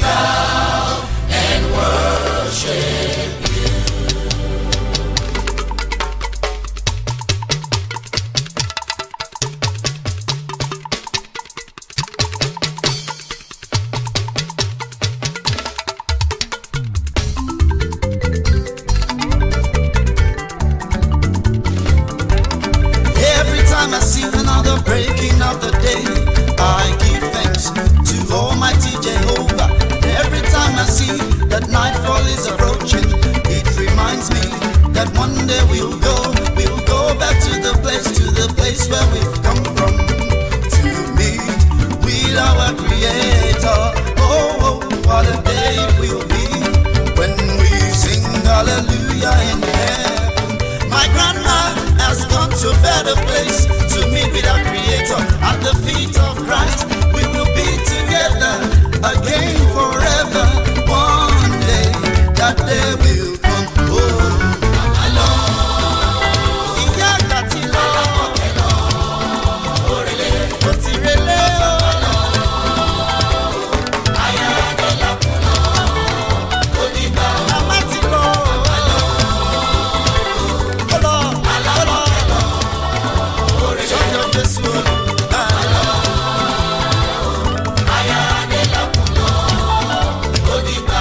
bow and worship you. Every time I see another breaking of the day, I give thanks to Almighty Jehovah. Every time I see that nightfall is approaching, it reminds me that one day we'll go back to the place where we've come from, to meet with our Creator. Oh, what a day it will be when we sing hallelujah in heaven. My grandma has gone to a better place to meet with our Creator at the feet of Christ. We will be together again forever. One day, that day will come. Oh, Iya Gatilo, Otirele, Ayewa Adelakun, Odiba, Amatilo, Olo, Sọ́jọ́ Jésù. Ayewa Adelakun, Odiba.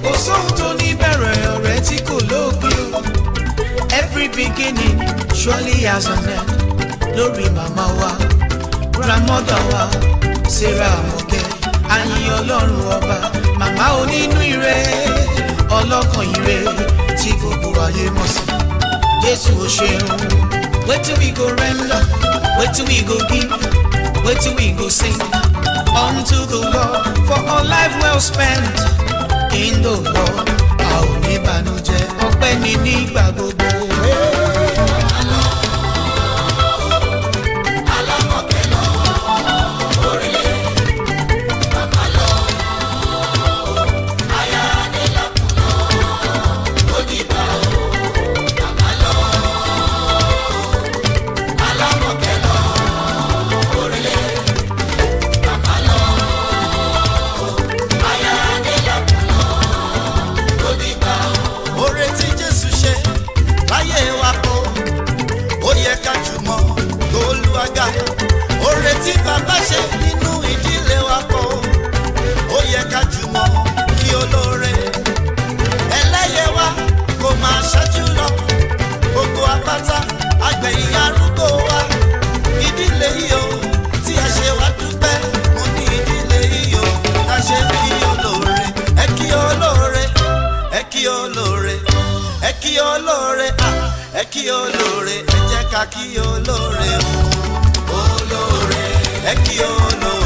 Kò sóhun tó ní bẹ̀rẹ̀ ọ̀rẹ́ tí kò lópin o. Every beginning surely has an end. Lórí màmá wa, grandmother wa, Serah Amoke, àyìn Ọlọ́run ọba, màmá onínú ire, ọlọ́kàn ire tí gbogbo ayé mọ̀ sí. Jésù ò ṣeun. Wetin we go render, wetin we go give, wetin we go sing unto the Lord for all life well spent in the Lord. A ò ní bànújẹ́, ọpẹ́ ni nígbà gbogbo. Oore tí Jésù ṣe láyé wa kó, ó yẹ ká jùmọ̀ Olúwaga. Oore tí bàbá ṣe nínú ìdílé wa kó, ó yẹ ká jùmọ̀ kí olóore. Ẹlẹ́yẹ wa kò máa ṣáájú lọ, gbogbo apáta àgbẹ̀yìn arúgbó wa. Ìdílé yìí o tí a ṣe wá dúpẹ́, mo ní ìdílé yìí o tá a ṣe kí olóore. Ẹ kí olóore, ẹ kí olóore, ẹ kí olóore, ẹ kí olóore, ẹ jẹ́ ká kí olóore o. Olóore, ẹ kí olóore.